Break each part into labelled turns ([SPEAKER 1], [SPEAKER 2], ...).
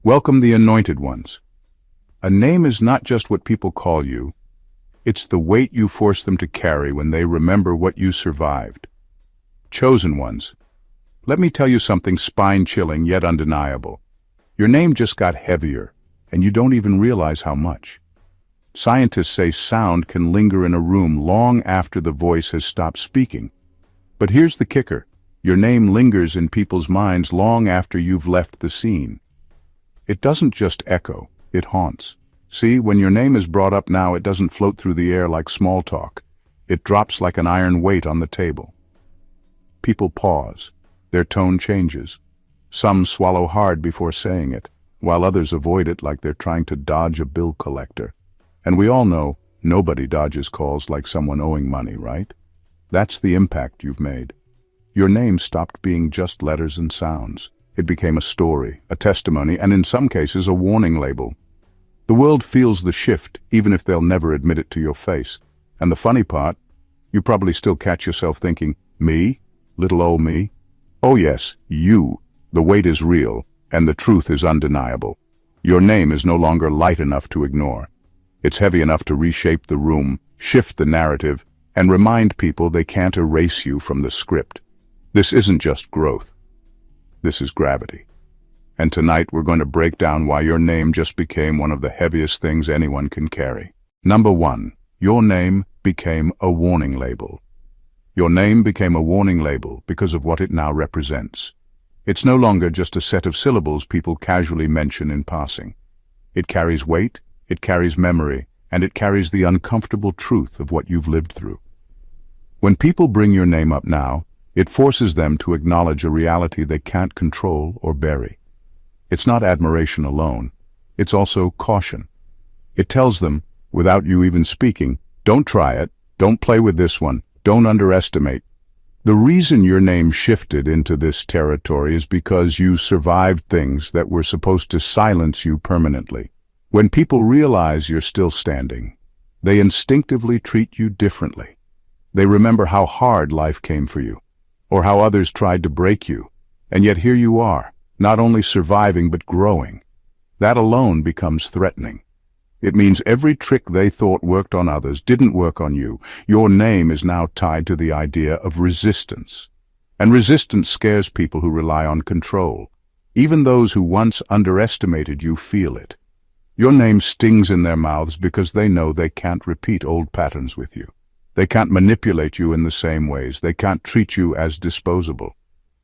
[SPEAKER 1] Welcome the anointed ones. A name is not just what people call you, it's the weight you force them to carry when they remember what you survived. Chosen ones. Let me tell you something spine-chilling yet undeniable. Your name just got heavier, and you don't even realize how much. Scientists say sound can linger in a room long after the voice has stopped speaking. But here's the kicker. Your name lingers in people's minds long after you've left the scene. It doesn't just echo, it haunts. See, when your name is brought up now, it doesn't float through the air like small talk. It drops like an iron weight on the table. People pause. Their tone changes. Some swallow hard before saying it, while others avoid it like they're trying to dodge a bill collector. And we all know nobody dodges calls like someone owing money, right? That's the impact you've made. Your name stopped being just letters and sounds. It became a story, a testimony, and in some cases a warning label. The world feels the shift, even if they'll never admit it to your face. And the funny part, you probably still catch yourself thinking, me? Little old me? Oh yes, you. The weight is real, and the truth is undeniable. Your name is no longer light enough to ignore. It's heavy enough to reshape the room, shift the narrative, and remind people they can't erase you from the script. This isn't just growth. This is gravity. And tonight we're going to break down why your name just became one of the heaviest things anyone can carry. Number 1, your name became a warning label. Your name became a warning label because of what it now represents. It's no longer just a set of syllables people casually mention in passing. It carries weight, it carries memory, and it carries the uncomfortable truth of what you've lived through. When people bring your name up now, it forces them to acknowledge a reality they can't control or bury. It's not admiration alone, it's also caution. It tells them, without you even speaking, don't try it, don't play with this one, don't underestimate. The reason your name shifted into this territory is because you survived things that were supposed to silence you permanently. When people realize you're still standing, they instinctively treat you differently. They remember how hard life came for you, or how others tried to break you, and yet here you are, not only surviving but growing. That alone becomes threatening. It means every trick they thought worked on others didn't work on you. Your name is now tied to the idea of resistance. And resistance scares people who rely on control. Even those who once underestimated you feel it. Your name stings in their mouths because they know they can't repeat old patterns with you. They can't manipulate you in the same ways. They can't treat you as disposable.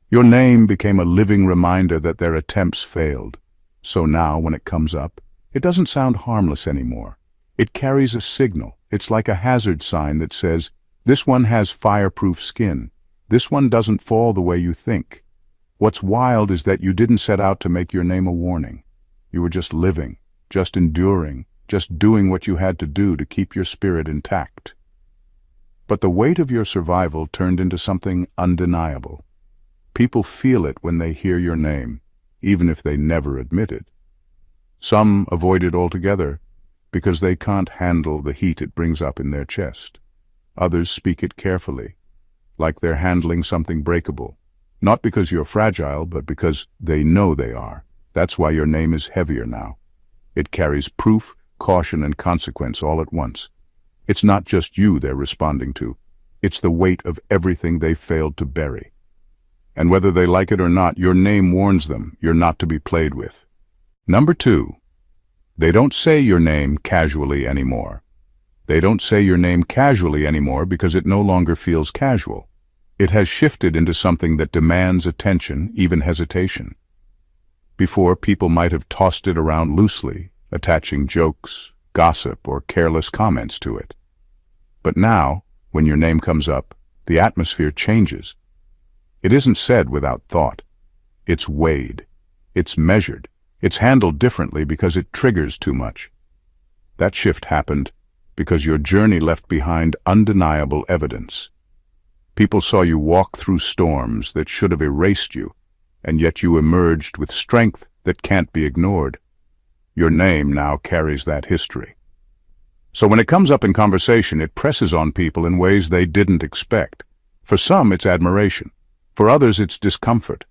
[SPEAKER 1] Your name became a living reminder that their attempts failed. So now, when it comes up, it doesn't sound harmless anymore. It carries a signal. It's like a hazard sign that says, this one has fireproof skin. This one doesn't fall the way you think. What's wild is that you didn't set out to make your name a warning. You were just living, just enduring, just doing what you had to do to keep your spirit intact. But the weight of your survival turned into something undeniable. People feel it when they hear your name, even if they never admit it. Some avoid it altogether because they can't handle the heat it brings up in their chest. Others speak it carefully, like they're handling something breakable. Not because you're fragile, but because they know they are. That's why your name is heavier now. It carries proof, caution, and consequence all at once. It's not just you they're responding to. It's the weight of everything they failed to bury. And whether they like it or not, your name warns them you're not to be played with. Number 2, they don't say your name casually anymore. They don't say your name casually anymore because it no longer feels casual. It has shifted into something that demands attention, even hesitation. Before, people might have tossed it around loosely, attaching jokes, gossip, or careless comments to it. But now, when your name comes up, the atmosphere changes. It isn't said without thought. It's weighed. It's measured. It's handled differently because it triggers too much. That shift happened because your journey left behind undeniable evidence. People saw you walk through storms that should have erased you, and yet you emerged with strength that can't be ignored. Your name now carries that history. So when it comes up in conversation, it presses on people in ways they didn't expect. For some, it's admiration. For others, it's discomfort.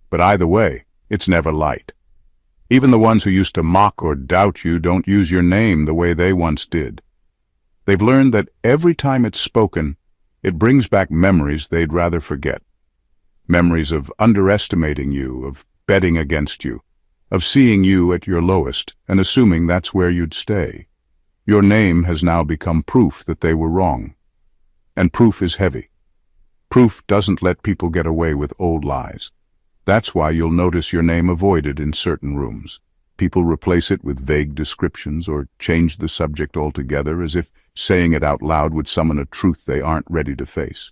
[SPEAKER 1] But either way, it's never light. Even the ones who used to mock or doubt you don't use your name the way they once did. They've learned that every time it's spoken, it brings back memories they'd rather forget. Memories of underestimating you, of betting against you, of seeing you at your lowest and assuming that's where you'd stay. Your name has now become proof that they were wrong. And proof is heavy. Proof doesn't let people get away with old lies. That's why you'll notice your name avoided in certain rooms. People replace it with vague descriptions or change the subject altogether, as if saying it out loud would summon a truth they aren't ready to face.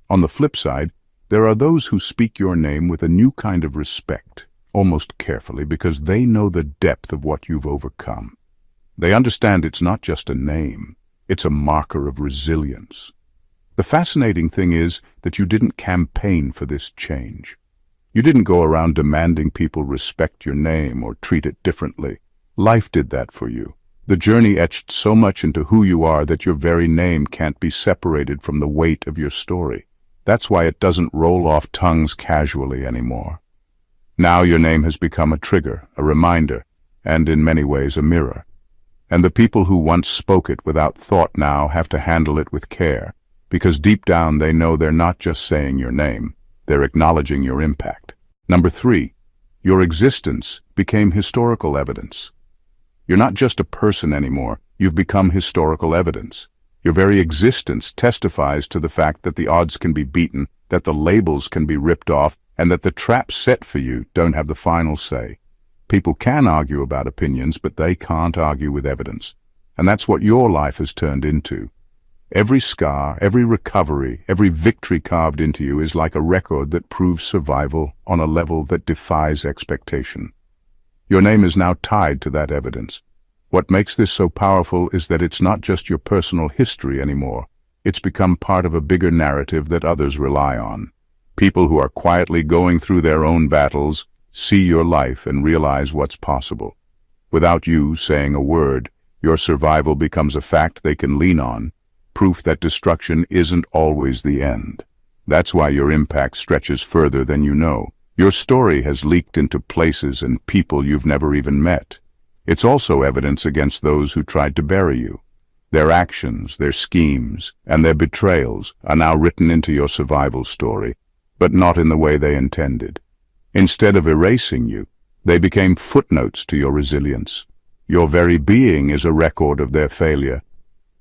[SPEAKER 1] On the flip side, there are those who speak your name with a new kind of respect, almost carefully, because they know the depth of what you've overcome. They understand it's not just a name, it's a marker of resilience. The fascinating thing is that you didn't campaign for this change. You didn't go around demanding people respect your name or treat it differently. Life did that for you. The journey etched so much into who you are that your very name can't be separated from the weight of your story. That's why it doesn't roll off tongues casually anymore. Now your name has become a trigger, a reminder, and in many ways a mirror. And the people who once spoke it without thought now have to handle it with care, because deep down they know they're not just saying your name, they're acknowledging your impact. Number 3, your existence became historical evidence. You're not just a person anymore, you've become historical evidence. Your very existence testifies to the fact that the odds can be beaten, that the labels can be ripped off, and that the traps set for you don't have the final say. People can argue about opinions, but they can't argue with evidence. And that's what your life has turned into. Every scar, every recovery, every victory carved into you is like a record that proves survival on a level that defies expectation. Your name is now tied to that evidence. What makes this so powerful is that it's not just your personal history anymore. It's become part of a bigger narrative that others rely on. People who are quietly going through their own battles see your life and realize what's possible. Without you saying a word, your survival becomes a fact they can lean on, proof that destruction isn't always the end. That's why your impact stretches further than you know. Your story has leaked into places and people you've never even met. It's also evidence against those who tried to bury you. Their actions, their schemes, and their betrayals are now written into your survival story, but not in the way they intended. Instead of erasing you, they became footnotes to your resilience. Your very being is a record of their failure.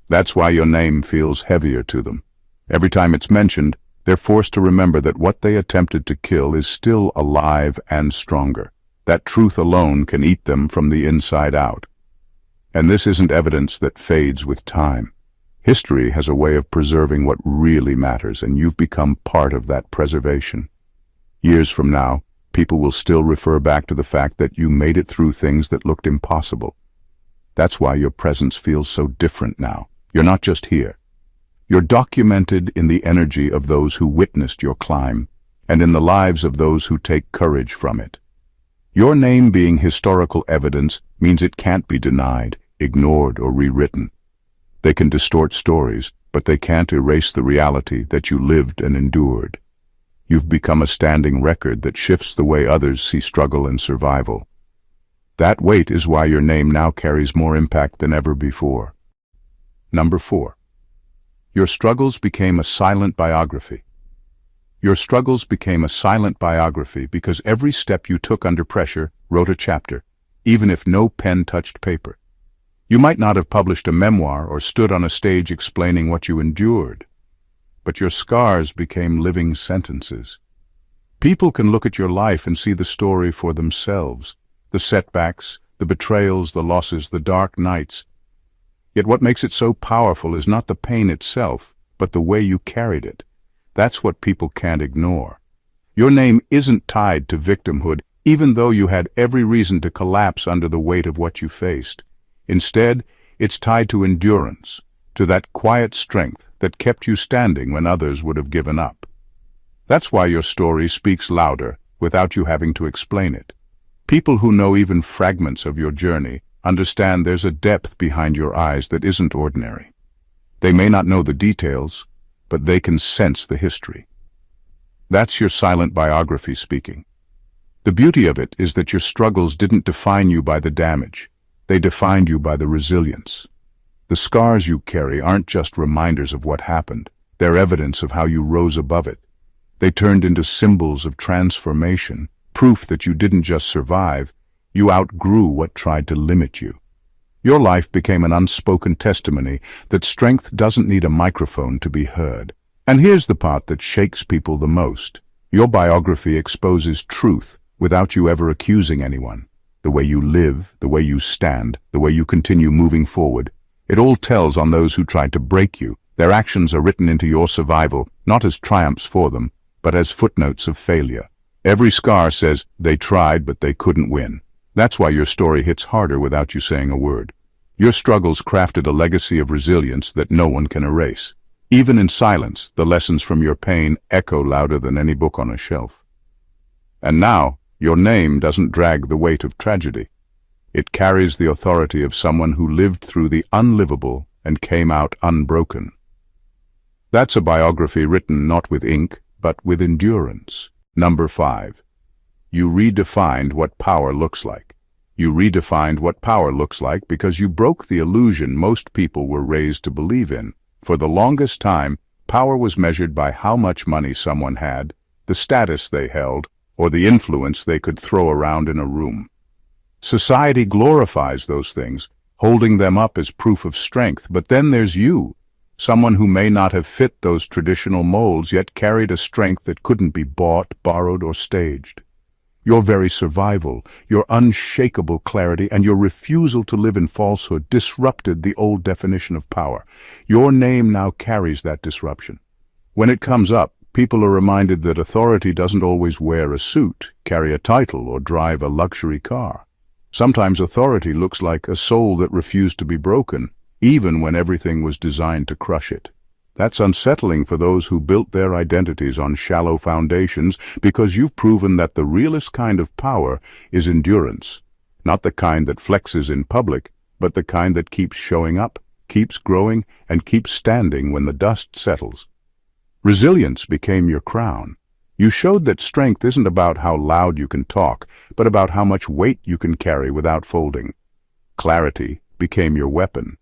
[SPEAKER 1] That's why your name feels heavier to them. Every time it's mentioned, they're forced to remember that what they attempted to kill is still alive and stronger. That truth alone can eat them from the inside out. And this isn't evidence that fades with time. History has a way of preserving what really matters, and you've become part of that preservation. Years from now, people will still refer back to the fact that you made it through things that looked impossible. That's why your presence feels so different now. You're not just here. You're documented in the energy of those who witnessed your climb, and in the lives of those who take courage from it. Your name being historical evidence means it can't be denied, ignored, or rewritten. They can distort stories, but they can't erase the reality that you lived and endured. You've become a standing record that shifts the way others see struggle and survival. That weight is why your name now carries more impact than ever before. Number 4. Your struggles became a silent biography. Your struggles became a silent biography because every step you took under pressure wrote a chapter, even if no pen touched paper. You might not have published a memoir or stood on a stage explaining what you endured, but your scars became living sentences. People can look at your life and see the story for themselves, the setbacks, the betrayals, the losses, the dark nights. Yet what makes it so powerful is not the pain itself, but the way you carried it. That's what people can't ignore. Your name isn't tied to victimhood, even though you had every reason to collapse under the weight of what you faced. Instead, it's tied to endurance, to that quiet strength that kept you standing when others would have given up. That's why your story speaks louder without you having to explain it. People who know even fragments of your journey understand there's a depth behind your eyes that isn't ordinary. They may not know the details, but they can sense the history. That's your silent biography speaking. The beauty of it is that your struggles didn't define you by the damage. They defined you by the resilience. The scars you carry aren't just reminders of what happened. They're evidence of how you rose above it. They turned into symbols of transformation, proof that you didn't just survive, you outgrew what tried to limit you. Your life became an unspoken testimony that strength doesn't need a microphone to be heard. And here's the part that shakes people the most. Your biography exposes truth without you ever accusing anyone. The way you live, the way you stand, the way you continue moving forward, it all tells on those who tried to break you. Their actions are written into your survival, not as triumphs for them, but as footnotes of failure. Every scar says, they tried but they couldn't win. That's why your story hits harder without you saying a word. Your struggles crafted a legacy of resilience that no one can erase. Even in silence, the lessons from your pain echo louder than any book on a shelf. And now, your name doesn't drag the weight of tragedy. It carries the authority of someone who lived through the unlivable and came out unbroken. That's a biography written not with ink, but with endurance. Number 5. You redefined what power looks like. You redefined what power looks like because you broke the illusion most people were raised to believe in. For the longest time, power was measured by how much money someone had, the status they held, or the influence they could throw around in a room. Society glorifies those things, holding them up as proof of strength, but then there's you, someone who may not have fit those traditional molds yet carried a strength that couldn't be bought, borrowed, or staged. Your very survival, your unshakable clarity, and your refusal to live in falsehood disrupted the old definition of power. Your name now carries that disruption. When it comes up, people are reminded that authority doesn't always wear a suit, carry a title, or drive a luxury car. Sometimes authority looks like a soul that refused to be broken, even when everything was designed to crush it. That's unsettling for those who built their identities on shallow foundations, because you've proven that the realest kind of power is endurance. Not the kind that flexes in public, but the kind that keeps showing up, keeps growing, and keeps standing when the dust settles. Resilience became your crown. You showed that strength isn't about how loud you can talk, but about how much weight you can carry without folding. Clarity became your weapon.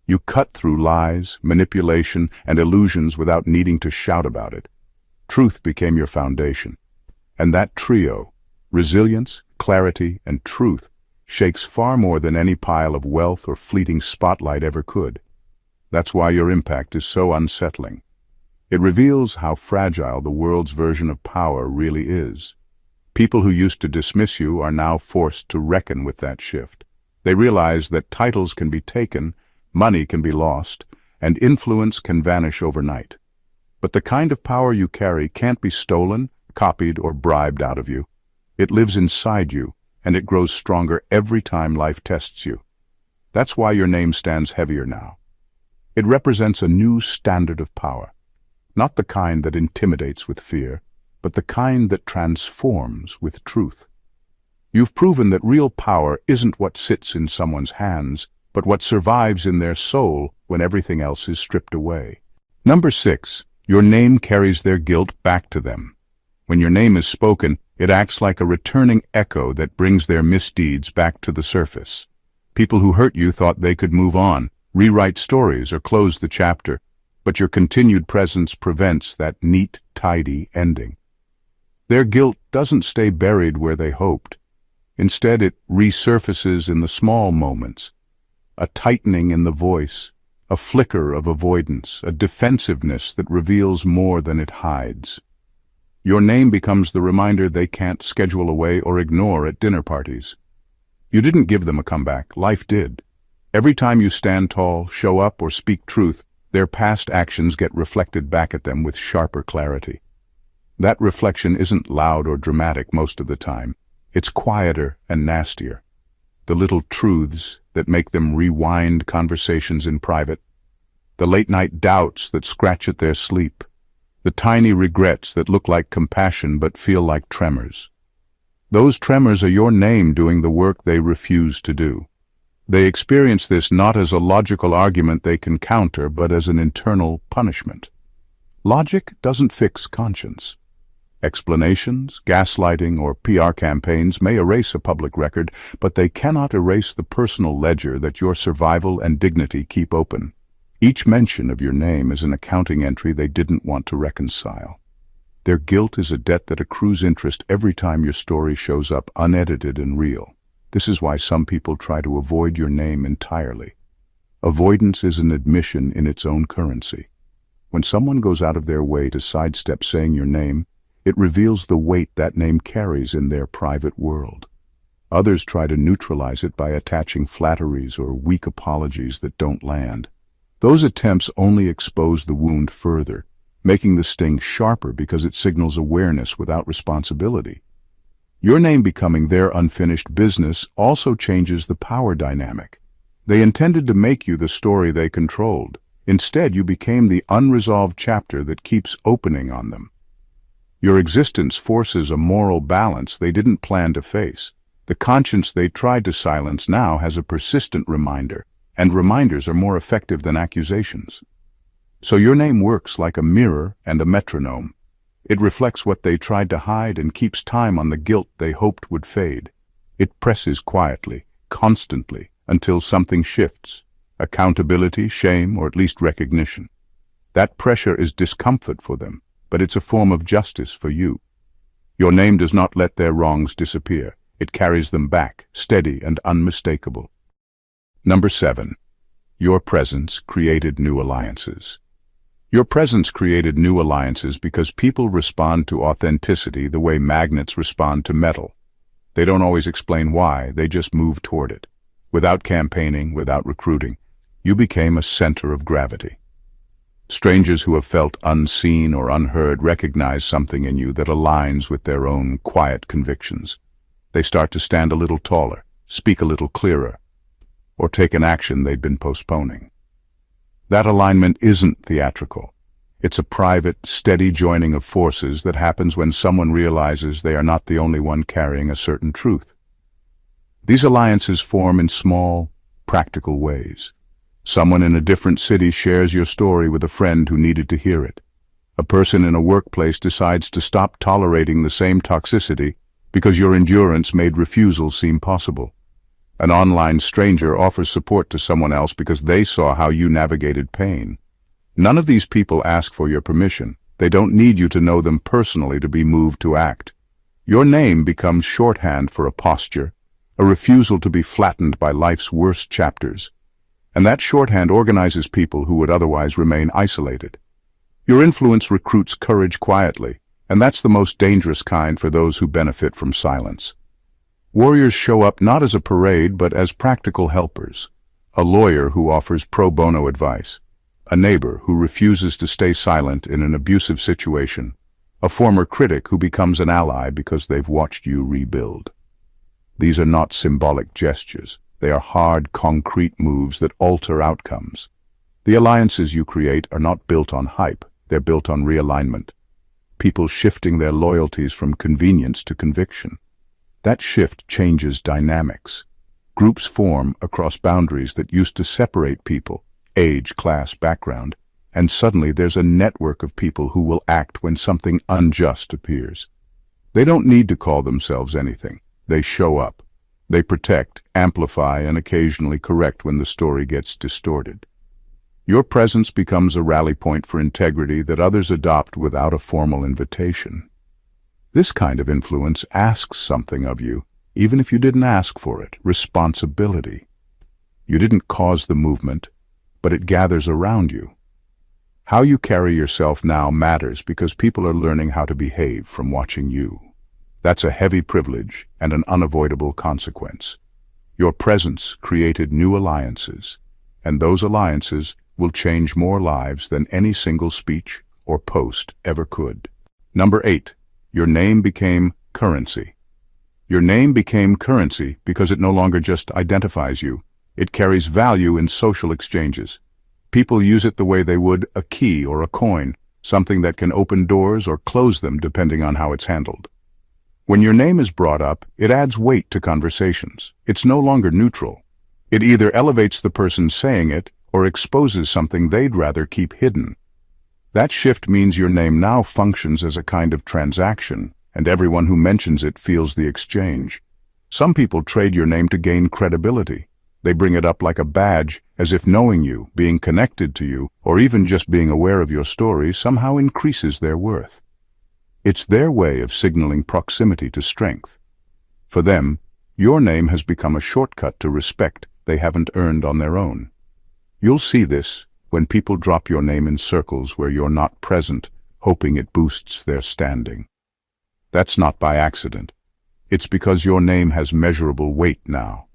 [SPEAKER 1] You cut through lies, manipulation, and illusions without needing to shout about it. Truth became your foundation. And that trio, resilience, clarity, and truth, shakes far more than any pile of wealth or fleeting spotlight ever could. That's why your impact is so unsettling. It reveals how fragile the world's version of power really is. People who used to dismiss you are now forced to reckon with that shift. They realize that titles can be taken, money can be lost, and influence can vanish overnight. But the kind of power you carry can't be stolen, copied, or bribed out of you. It lives inside you, and it grows stronger every time life tests you. That's why your name stands heavier now. It represents a new standard of power. Not the kind that intimidates with fear, but the kind that transforms with truth. You've proven that real power isn't what sits in someone's hands, but what survives in their soul when everything else is stripped away. Number 6, your name carries their guilt back to them. When your name is spoken, it acts like a returning echo that brings their misdeeds back to the surface. People who hurt you thought they could move on, rewrite stories, or close the chapter, but your continued presence prevents that neat, tidy ending. Their guilt doesn't stay buried where they hoped. Instead, it resurfaces in the small moments. A tightening in the voice, a flicker of avoidance, a defensiveness that reveals more than it hides. Your name becomes the reminder they can't schedule away or ignore at dinner parties. You didn't give them a comeback, life did. Every time you stand tall, show up, or speak truth, their past actions get reflected back at them with sharper clarity. That reflection isn't loud or dramatic most of the time. It's quieter and nastier. The little truths that make them rewind conversations in private. The late-night doubts that scratch at their sleep. The tiny regrets that look like compassion but feel like tremors. Those tremors are your name doing the work they refuse to do. They experience this not as a logical argument they can counter, but as an internal punishment. Logic doesn't fix conscience. Explanations, gaslighting, or PR campaigns may erase a public record, but they cannot erase the personal ledger that your survival and dignity keep open. Each mention of your name is an accounting entry they didn't want to reconcile. Their guilt is a debt that accrues interest every time your story shows up unedited and real. This is why some people try to avoid your name entirely. Avoidance is an admission in its own currency. When someone goes out of their way to sidestep saying your name, it reveals the weight that name carries in their private world. Others try to neutralize it by attaching flatteries or weak apologies that don't land. Those attempts only expose the wound further, making the sting sharper because it signals awareness without responsibility. Your name becoming their unfinished business also changes the power dynamic. They intended to make you the story they controlled. Instead, you became the unresolved chapter that keeps opening on them. Your existence forces a moral balance they didn't plan to face. The conscience they tried to silence now has a persistent reminder, and reminders are more effective than accusations. So your name works like a mirror and a metronome. It reflects what they tried to hide and keeps time on the guilt they hoped would fade. It presses quietly, constantly, until something shifts. Accountability, shame, or at least recognition. That pressure is discomfort for them, but it's a form of justice for you. Your name does not let their wrongs disappear. It carries them back, steady and unmistakable. Number 7. Your presence created new alliances. Your presence created new alliances because people respond to authenticity the way magnets respond to metal. They don't always explain why, they just move toward it. Without campaigning, without recruiting, you became a center of gravity. Strangers who have felt unseen or unheard recognize something in you that aligns with their own quiet convictions. They start to stand a little taller, speak a little clearer, or take an action they'd been postponing. That alignment isn't theatrical. It's a private, steady joining of forces that happens when someone realizes they are not the only one carrying a certain truth. These alliances form in small, practical ways. Someone in a different city shares your story with a friend who needed to hear it. A person in a workplace decides to stop tolerating the same toxicity because your endurance made refusal seem possible. An online stranger offers support to someone else because they saw how you navigated pain. None of these people ask for your permission. They don't need you to know them personally to be moved to act. Your name becomes shorthand for a posture, a refusal to be flattened by life's worst chapters. And that shorthand organizes people who would otherwise remain isolated. Your influence recruits courage quietly, and that's the most dangerous kind for those who benefit from silence. Warriors show up not as a parade but as practical helpers. A lawyer who offers pro bono advice. A neighbor who refuses to stay silent in an abusive situation. A former critic who becomes an ally because they've watched you rebuild. These are not symbolic gestures. They are hard, concrete moves that alter outcomes. The alliances you create are not built on hype. They're built on realignment. People shifting their loyalties from convenience to conviction. That shift changes dynamics. Groups form across boundaries that used to separate people, age, class, background, and suddenly there's a network of people who will act when something unjust appears. They don't need to call themselves anything. They show up. They protect, amplify, and occasionally correct when the story gets distorted. Your presence becomes a rally point for integrity that others adopt without a formal invitation. This kind of influence asks something of you, even if you didn't ask for it, responsibility. You didn't cause the movement, but it gathers around you. How you carry yourself now matters because people are learning how to behave from watching you. That's a heavy privilege and an unavoidable consequence. Your presence created new alliances, and those alliances will change more lives than any single speech or post ever could. Number 8. Your name became currency. Your name became currency because it no longer just identifies you. It carries value in social exchanges. People use it the way they would a key or a coin, something that can open doors or close them depending on how it's handled. When your name is brought up, it adds weight to conversations. It's no longer neutral. It either elevates the person saying it or exposes something they'd rather keep hidden. That shift means your name now functions as a kind of transaction, and everyone who mentions it feels the exchange. Some people trade your name to gain credibility. They bring it up like a badge, as if knowing you, being connected to you, or even just being aware of your story somehow increases their worth. It's their way of signaling proximity to strength. For them, your name has become a shortcut to respect they haven't earned on their own. You'll see this when people drop your name in circles where you're not present, hoping it boosts their standing. That's not by accident. It's because your name has measurable weight now.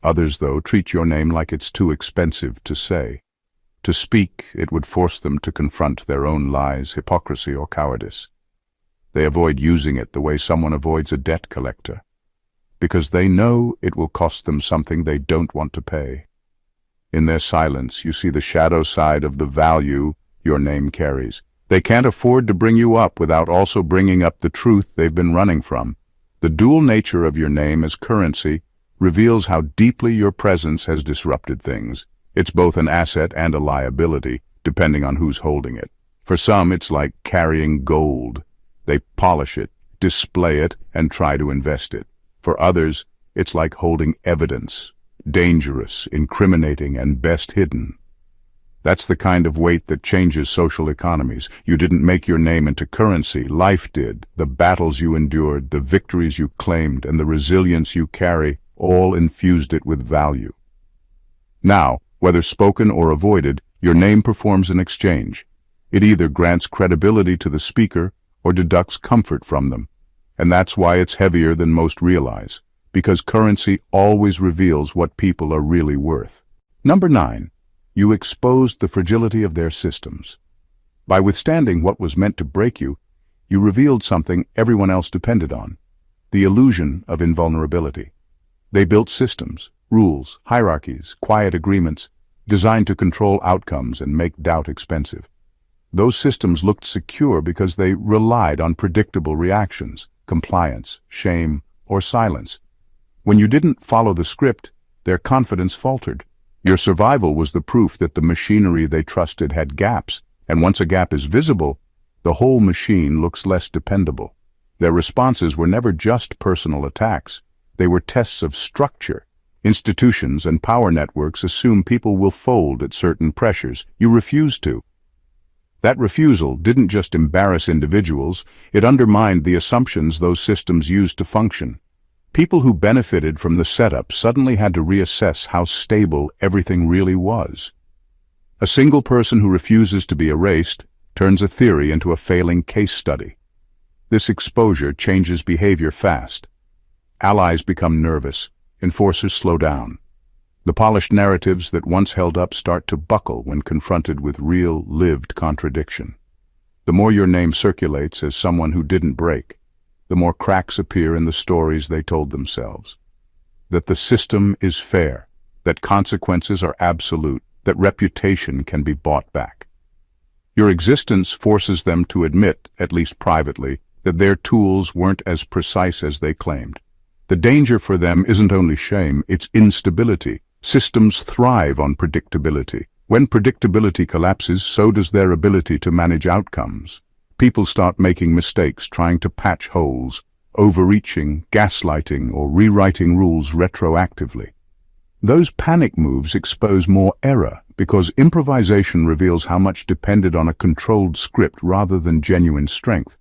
[SPEAKER 1] Others, though, treat your name like it's too expensive to say. To speak, it would force them to confront their own lies, hypocrisy, or cowardice. They avoid using it the way someone avoids a debt collector, because they know it will cost them something they don't want to pay. In their silence, you see the shadow side of the value your name carries. They can't afford to bring you up without also bringing up the truth they've been running from. The dual nature of your name as currency reveals how deeply your presence has disrupted things. It's both an asset and a liability, depending on who's holding it. For some, it's like carrying gold. They polish it, display it, and try to invest it. For others, it's like holding evidence, dangerous, incriminating, and best hidden. That's the kind of weight that changes social economies. You didn't make your name into currency, life did. The battles you endured, the victories you claimed, and the resilience you carry all infused it with value. Now, whether spoken or avoided, your name performs an exchange. It either grants credibility to the speaker or deducts comfort from them. And that's why it's heavier than most realize, because currency always reveals what people are really worth. Number 9. You exposed the fragility of their systems. By withstanding what was meant to break you, you revealed something everyone else depended on: the illusion of invulnerability. They built systems, rules, hierarchies, quiet agreements, designed to control outcomes and make doubt expensive. Those systems looked secure because they relied on predictable reactions, compliance, shame, or silence. When you didn't follow the script, their confidence faltered. Your survival was the proof that the machinery they trusted had gaps, and once a gap is visible, the whole machine looks less dependable. Their responses were never just personal attacks. They were tests of structure. Institutions and power networks assume people will fold at certain pressures. You refused to. That refusal didn't just embarrass individuals, it undermined the assumptions those systems used to function. People who benefited from the setup suddenly had to reassess how stable everything really was. A single person who refuses to be erased turns a theory into a failing case study. This exposure changes behavior fast. Allies become nervous, enforcers slow down. The polished narratives that once held up start to buckle when confronted with real, lived contradiction. The more your name circulates as someone who didn't break, the more cracks appear in the stories they told themselves. That the system is fair, that consequences are absolute, that reputation can be bought back. Your existence forces them to admit, at least privately, that their tools weren't as precise as they claimed. The danger for them isn't only shame, it's instability. Systems thrive on predictability. When predictability collapses, so does their ability to manage outcomes. People start making mistakes, trying to patch holes, overreaching, gaslighting, or rewriting rules retroactively. Those panic moves expose more error, because improvisation reveals how much depended on a controlled script rather than genuine strength.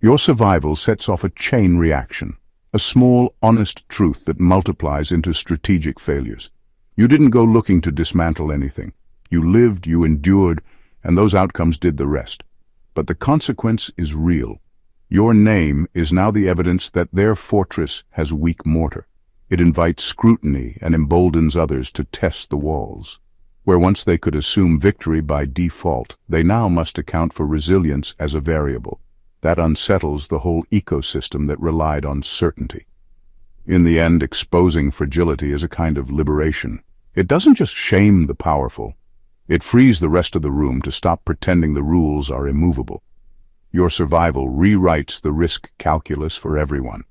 [SPEAKER 1] Your survival sets off a chain reaction, a small, honest truth that multiplies into strategic failures. You didn't go looking to dismantle anything. You lived, you endured, and those outcomes did the rest. But the consequence is real. Your name is now the evidence that their fortress has weak mortar. It invites scrutiny and emboldens others to test the walls. Where once they could assume victory by default, they now must account for resilience as a variable. That unsettles the whole ecosystem that relied on certainty. In the end, exposing fragility is a kind of liberation. It doesn't just shame the powerful. It frees the rest of the room to stop pretending the rules are immovable. Your survival rewrites the risk calculus for everyone.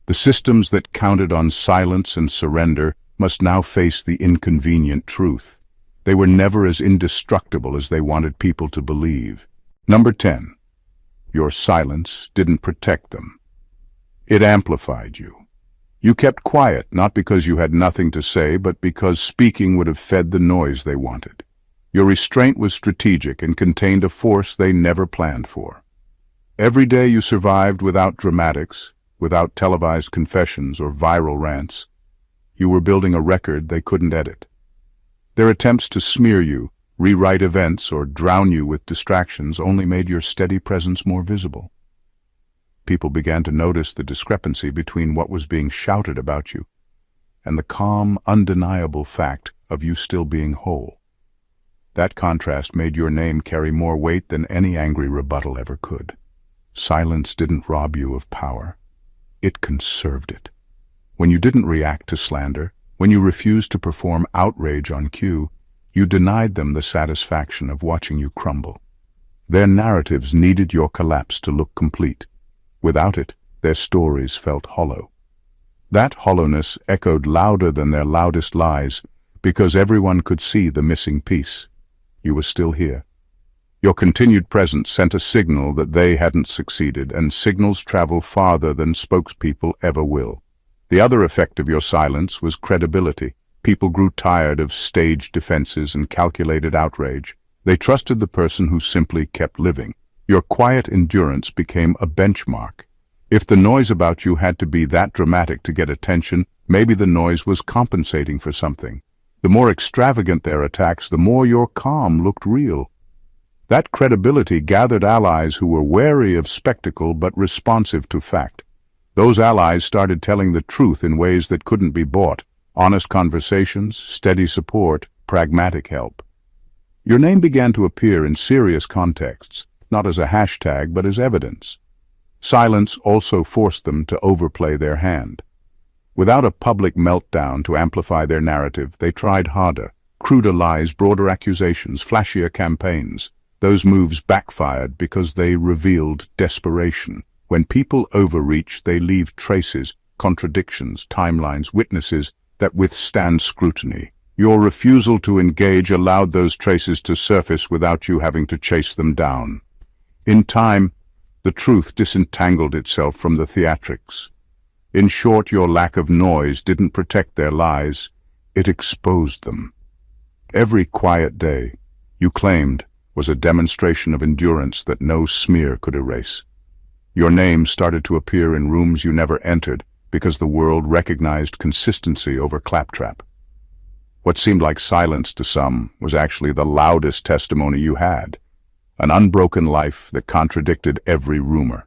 [SPEAKER 1] The systems that counted on silence and surrender must now face the inconvenient truth. They were never as indestructible as they wanted people to believe. Number 10. Your silence didn't protect them. It amplified you. You kept quiet, not because you had nothing to say, but because speaking would have fed the noise they wanted. Your restraint was strategic and contained a force they never planned for. Every day you survived without dramatics, without televised confessions or viral rants. You were building a record they couldn't edit. Their attempts to smear you, rewrite events, or drown you with distractions only made your steady presence more visible. People began to notice the discrepancy between what was being shouted about you and the calm, undeniable fact of you still being whole. That contrast made your name carry more weight than any angry rebuttal ever could. Silence didn't rob you of power. It conserved it. When you didn't react to slander, when you refused to perform outrage on cue, you denied them the satisfaction of watching you crumble. Their narratives needed your collapse to look complete. Without it, their stories felt hollow. That hollowness echoed louder than their loudest lies, because everyone could see the missing piece. You were still here. Your continued presence sent a signal that they hadn't succeeded, and signals travel farther than spokespeople ever will. The other effect of your silence was credibility. People grew tired of staged defenses and calculated outrage. They trusted the person who simply kept living. Your quiet endurance became a benchmark. If the noise about you had to be that dramatic to get attention, maybe the noise was compensating for something. The more extravagant their attacks, the more your calm looked real. That credibility gathered allies who were wary of spectacle but responsive to fact. Those allies started telling the truth in ways that couldn't be bought. Honest conversations, steady support, pragmatic help. Your name began to appear in serious contexts, not as a hashtag but as evidence. Silence also forced them to overplay their hand. Without a public meltdown to amplify their narrative, they tried harder. Cruder lies, broader accusations, flashier campaigns. Those moves backfired because they revealed desperation. When people overreach, they leave traces, contradictions, timelines, witnesses that withstand scrutiny. Your refusal to engage allowed those traces to surface without you having to chase them down. In time, the truth disentangled itself from the theatrics. In short, your lack of noise didn't protect their lies, it exposed them. Every quiet day, you claimed, was a demonstration of endurance that no smear could erase. Your name started to appear in rooms you never entered because the world recognized consistency over claptrap. What seemed like silence to some was actually the loudest testimony you had, an unbroken life that contradicted every rumor.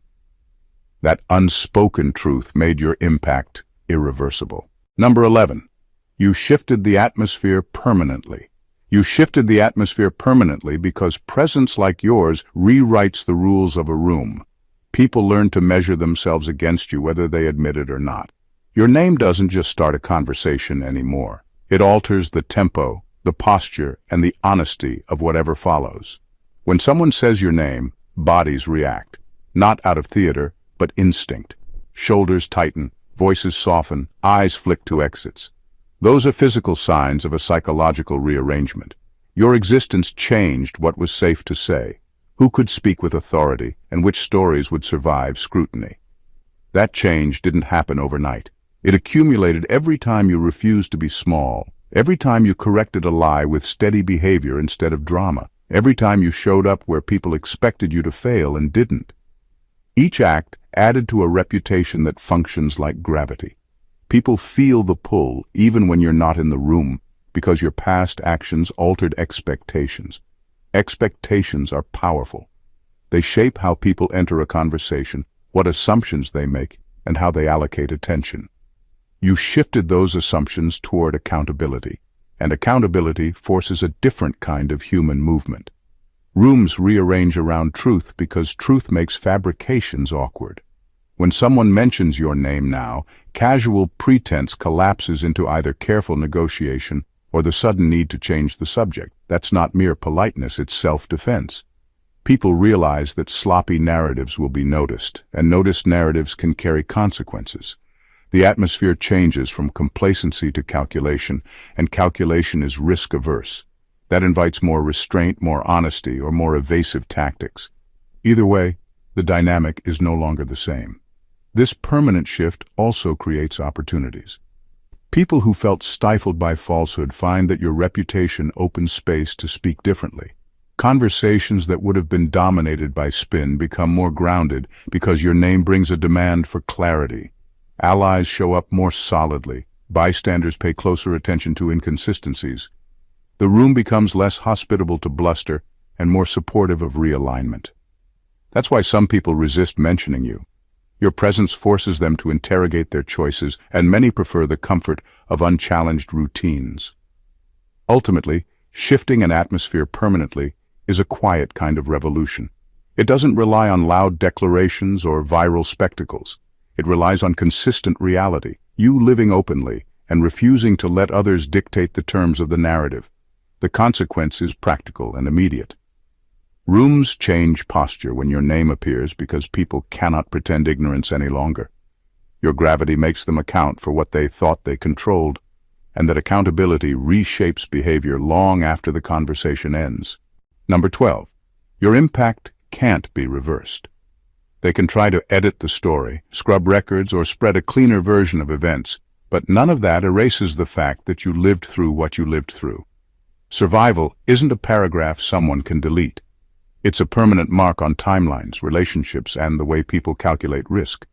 [SPEAKER 1] That unspoken truth made your impact irreversible. Number 11. You shifted the atmosphere permanently. You shifted the atmosphere permanently because presence like yours rewrites the rules of a room. People learn to measure themselves against you whether they admit it or not. Your name doesn't just start a conversation anymore. It alters the tempo, the posture, and the honesty of whatever follows. When someone says your name, bodies react, not out of theater, but instinct. Shoulders tighten, voices soften, eyes flick to exits. Those are physical signs of a psychological rearrangement. Your existence changed what was safe to say, who could speak with authority, and which stories would survive scrutiny. That change didn't happen overnight. It accumulated every time you refused to be small, every time you corrected a lie with steady behavior instead of drama, every time you showed up where people expected you to fail and didn't. Each act added to a reputation that functions like gravity. People feel the pull even when you're not in the room because your past actions altered expectations. Expectations are powerful. They shape how people enter a conversation, what assumptions they make, and how they allocate attention. You shifted those assumptions toward accountability, and accountability forces a different kind of human movement. Rooms rearrange around truth because truth makes fabrications awkward. When someone mentions your name now, casual pretense collapses into either careful negotiation or the sudden need to change the subject. That's not mere politeness, it's self-defense. People realize that sloppy narratives will be noticed, and noticed narratives can carry consequences. The atmosphere changes from complacency to calculation, and calculation is risk-averse. That invites more restraint, more honesty, or more evasive tactics. Either way, the dynamic is no longer the same. This permanent shift also creates opportunities. People who felt stifled by falsehood find that your reputation opens space to speak differently. Conversations that would have been dominated by spin become more grounded because your name brings a demand for clarity. Allies show up more solidly. Bystanders pay closer attention to inconsistencies. The room becomes less hospitable to bluster and more supportive of realignment. That's why some people resist mentioning you. Your presence forces them to interrogate their choices, and many prefer the comfort of unchallenged routines. Ultimately, shifting an atmosphere permanently is a quiet kind of revolution. It doesn't rely on loud declarations or viral spectacles. It relies on consistent reality, you living openly and refusing to let others dictate the terms of the narrative. The consequence is practical and immediate. Rooms change posture when your name appears because people cannot pretend ignorance any longer. Your gravity makes them account for what they thought they controlled, and that accountability reshapes behavior long after the conversation ends. Number 12. Your impact can't be reversed. They can try to edit the story, scrub records, or spread a cleaner version of events, but none of that erases the fact that you lived through what you lived through. Survival isn't a paragraph someone can delete. It's a permanent mark on timelines, relationships, and the way people calculate risk.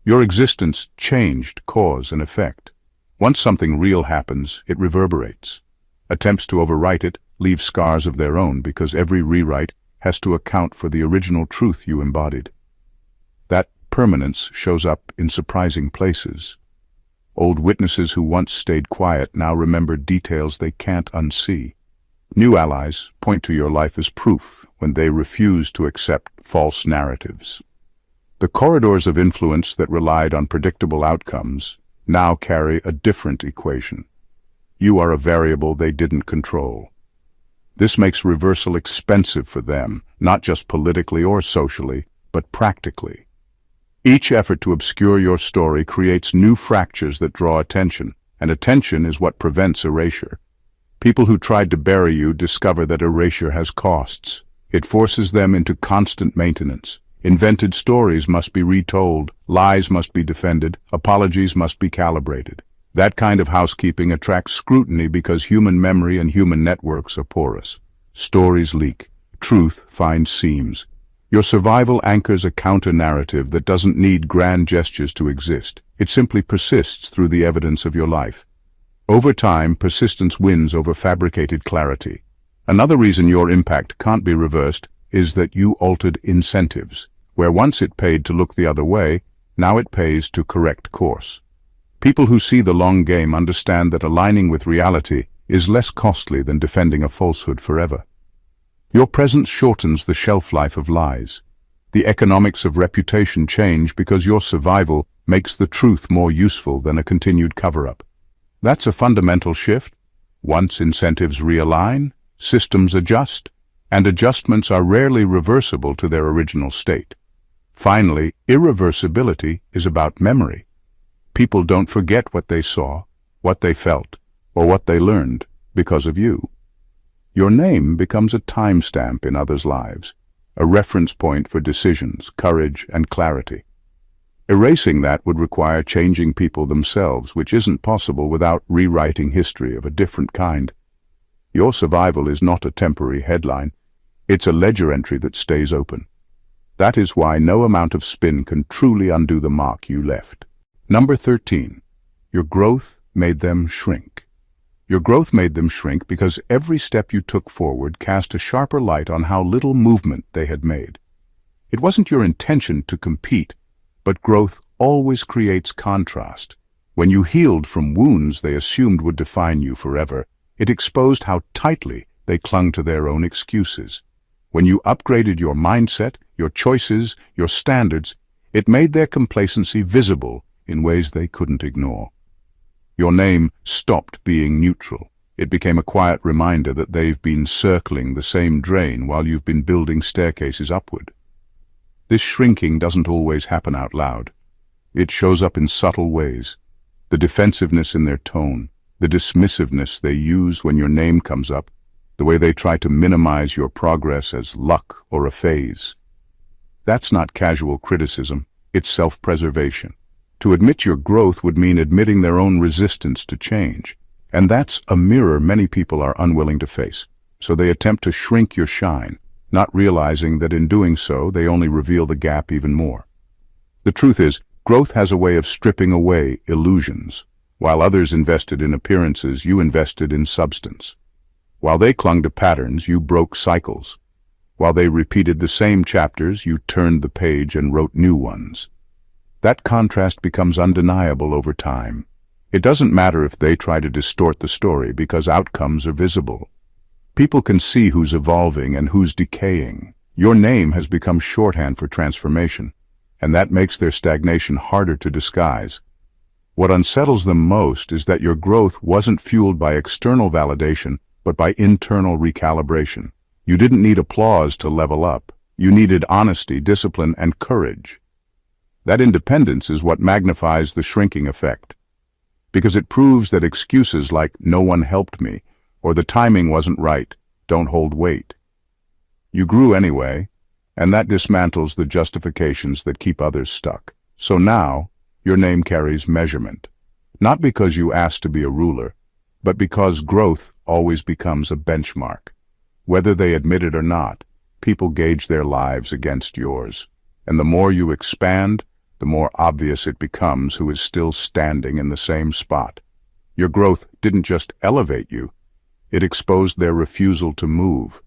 [SPEAKER 1] Your existence changed cause and effect. Once something real happens, it reverberates. Attempts to overwrite it leave scars of their own because every rewrite has to account for the original truth you embodied. That permanence shows up in surprising places. Old witnesses who once stayed quiet now remember details they can't unsee. New allies point to your life as proof when they refuse to accept false narratives. The corridors of influence that relied on predictable outcomes now carry a different equation. You are a variable they didn't control. This makes reversal expensive for them, not just politically or socially, but practically. Each effort to obscure your story creates new fractures that draw attention, and attention is what prevents erasure. People who tried to bury you discover that erasure has costs. It forces them into constant maintenance. Invented stories must be retold, lies must be defended, apologies must be calibrated. That kind of housekeeping attracts scrutiny because human memory and human networks are porous. Stories leak. Truth finds seams. Your survival anchors a counter-narrative that doesn't need grand gestures to exist. It simply persists through the evidence of your life. Over time, persistence wins over fabricated clarity. Another reason your impact can't be reversed is that you altered incentives. Where once it paid to look the other way, now it pays to correct course. People who see the long game understand that aligning with reality is less costly than defending a falsehood forever. Your presence shortens the shelf life of lies. The economics of reputation change because your survival makes the truth more useful than a continued cover-up. That's a fundamental shift. Once incentives realign, systems adjust, and adjustments are rarely reversible to their original state. Finally, irreversibility is about memory. People don't forget what they saw, what they felt, or what they learned because of you. Your name becomes a timestamp in others' lives, a reference point for decisions, courage, and clarity. Erasing that would require changing people themselves, which isn't possible without rewriting history of a different kind. Your survival is not a temporary headline. It's a ledger entry that stays open. That is why no amount of spin can truly undo the mark you left. Number 13. Your growth made them shrink. Your growth made them shrink because every step you took forward cast a sharper light on how little movement they had made. It wasn't your intention to compete, but growth always creates contrast. When you healed from wounds they assumed would define you forever, it exposed how tightly they clung to their own excuses. When you upgraded your mindset, your choices, your standards, it made their complacency visible in ways they couldn't ignore. Your name stopped being neutral. It became a quiet reminder that they've been circling the same drain while you've been building staircases upward. This shrinking doesn't always happen out loud. It shows up in subtle ways. The defensiveness in their tone, the dismissiveness they use when your name comes up, the way they try to minimize your progress as luck or a phase. That's not casual criticism, it's self-preservation. To admit your growth would mean admitting their own resistance to change. And that's a mirror many people are unwilling to face. So they attempt to shrink your shine, not realizing that in doing so, they only reveal the gap even more. The truth is, growth has a way of stripping away illusions. While others invested in appearances, you invested in substance. While they clung to patterns, you broke cycles. While they repeated the same chapters, you turned the page and wrote new ones. That contrast becomes undeniable over time. It doesn't matter if they try to distort the story because outcomes are visible. People can see who's evolving and who's decaying. Your name has become shorthand for transformation, and that makes their stagnation harder to disguise. What unsettles them most is that your growth wasn't fueled by external validation, but by internal recalibration. You didn't need applause to level up. You needed honesty, discipline, and courage. That independence is what magnifies the shrinking effect, because it proves that excuses like "no one helped me" or "the timing wasn't right" don't hold weight. You grew anyway, and that dismantles the justifications that keep others stuck. So now, your name carries measurement, not because you asked to be a ruler, but because growth always becomes a benchmark. Whether they admit it or not, people gauge their lives against yours. And the more you expand, the more obvious it becomes who is still standing in the same spot. Your growth didn't just elevate you, it exposed their refusal to move.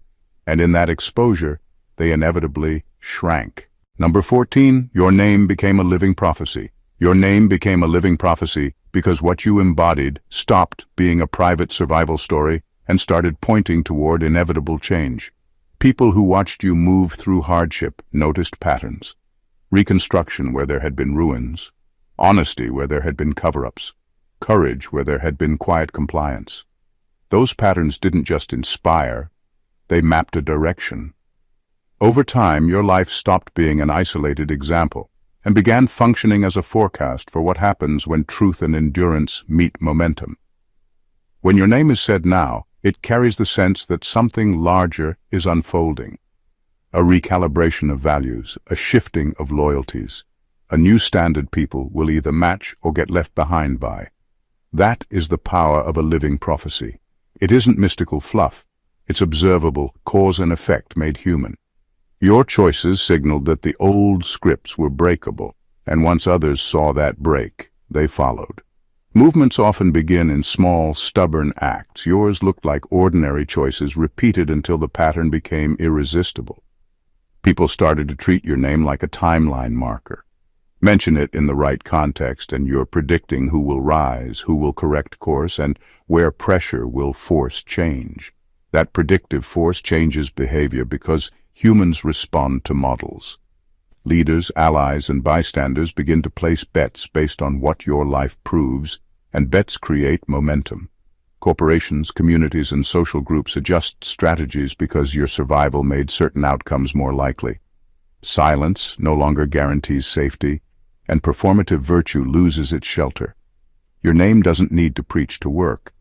[SPEAKER 1] And in that exposure, they inevitably shrank. Number 14, your name became a living prophecy. Your name became a living prophecy because what you embodied stopped being a private survival story and started pointing toward inevitable change. People who watched you move through hardship noticed patterns. Reconstruction where there had been ruins, honesty where there had been cover-ups, courage where there had been quiet compliance. Those patterns didn't just inspire, they mapped a direction. Over time, your life stopped being an isolated example and began functioning as a forecast for what happens when truth and endurance meet momentum. When your name is said now, it carries the sense that something larger is unfolding. A recalibration of values, a shifting of loyalties, a new standard people will either match or get left behind by. That is the power of a living prophecy. It isn't mystical fluff, it's observable cause and effect made human. Your choices signaled that the old scripts were breakable, and once others saw that break, they followed. Movements often begin in small, stubborn acts. Yours looked like ordinary choices repeated until the pattern became irresistible. People started to treat your name like a timeline marker. Mention it in the right context and you're predicting who will rise, who will correct course, and where pressure will force change. That predictive force changes behavior because humans respond to models. Leaders, allies, and bystanders begin to place bets based on what your life proves, and bets create momentum. Corporations, communities, and social groups adjust strategies because your survival made certain outcomes more likely. Silence no longer guarantees safety, and performative virtue loses its shelter. Your name doesn't need to preach to work.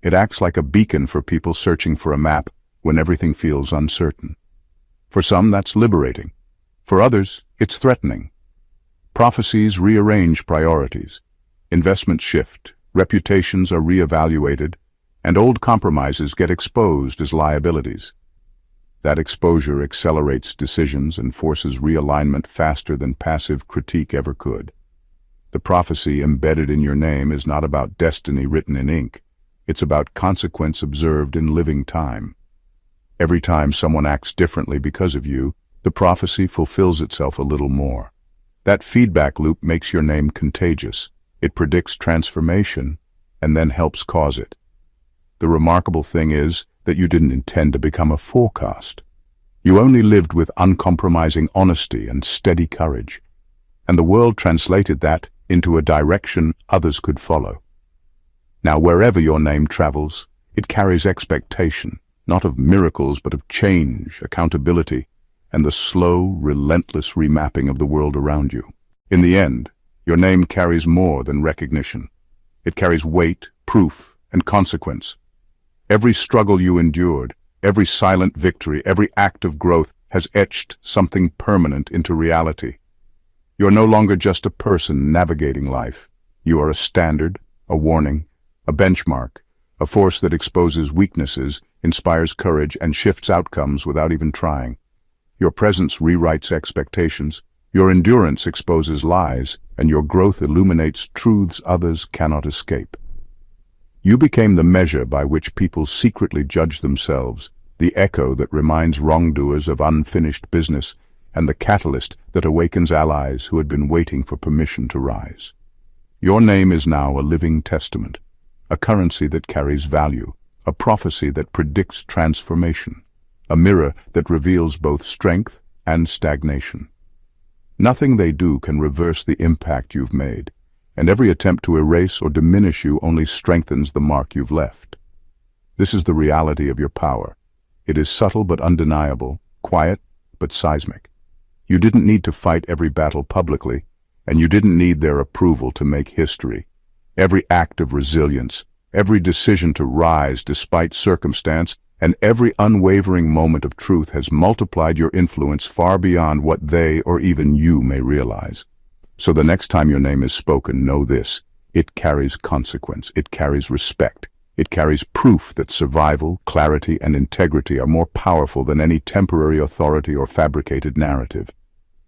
[SPEAKER 1] It acts like a beacon for people searching for a map when everything feels uncertain. For some, that's liberating. For others, it's threatening. Prophecies rearrange priorities. Investments shift, reputations are reevaluated, and old compromises get exposed as liabilities. That exposure accelerates decisions and forces realignment faster than passive critique ever could. The prophecy embedded in your name is not about destiny written in ink. It's about consequence observed in living time. Every time someone acts differently because of you, the prophecy fulfills itself a little more. That feedback loop makes your name contagious. It predicts transformation and then helps cause it. The remarkable thing is that you didn't intend to become a forecast. You only lived with uncompromising honesty and steady courage, and the world translated that into a direction others could follow. Now, wherever your name travels, it carries expectation, not of miracles but of change, accountability, and the slow, relentless remapping of the world around you. In the end, your name carries more than recognition. It carries weight, proof, and consequence. Every struggle you endured, every silent victory, every act of growth has etched something permanent into reality. You're no longer just a person navigating life. You are a standard, a warning, a benchmark, a force that exposes weaknesses, inspires courage, and shifts outcomes without even trying. Your presence rewrites expectations, your endurance exposes lies, and your growth illuminates truths others cannot escape. You became the measure by which people secretly judge themselves, the echo that reminds wrongdoers of unfinished business, and the catalyst that awakens allies who had been waiting for permission to rise. Your name is now a living testament, a currency that carries value, a prophecy that predicts transformation, a mirror that reveals both strength and stagnation. Nothing they do can reverse the impact you've made, and every attempt to erase or diminish you only strengthens the mark you've left. This is the reality of your power. It is subtle but undeniable, quiet but seismic. You didn't need to fight every battle publicly, and you didn't need their approval to make history. Every act of resilience, every decision to rise despite circumstance, and every unwavering moment of truth has multiplied your influence far beyond what they or even you may realize. So the next time your name is spoken, know this: it carries consequence, it carries respect, it carries proof that survival, clarity, and integrity are more powerful than any temporary authority or fabricated narrative.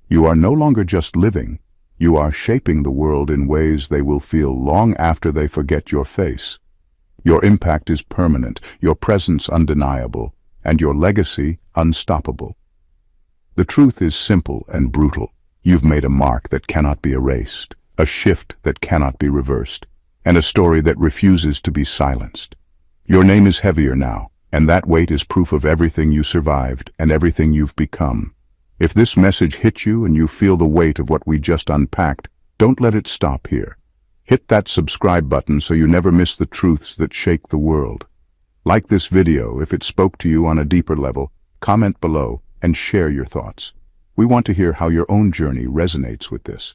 [SPEAKER 1] You are no longer just living, you are shaping the world in ways they will feel long after they forget your face. Your impact is permanent, your presence undeniable, and your legacy unstoppable. The truth is simple and brutal. You've made a mark that cannot be erased, a shift that cannot be reversed, and a story that refuses to be silenced. Your name is heavier now, and that weight is proof of everything you survived and everything you've become. If this message hit you and you feel the weight of what we just unpacked, don't let it stop here. Hit that subscribe button so you never miss the truths that shake the world. Like this video if it spoke to you on a deeper level, comment below, and share your thoughts. We want to hear how your own journey resonates with this.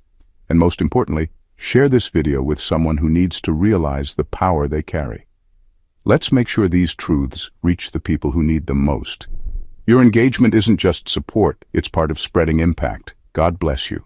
[SPEAKER 1] And most importantly, share this video with someone who needs to realize the power they carry. Let's make sure these truths reach the people who need them most. Your engagement isn't just support, it's part of spreading impact. God bless you.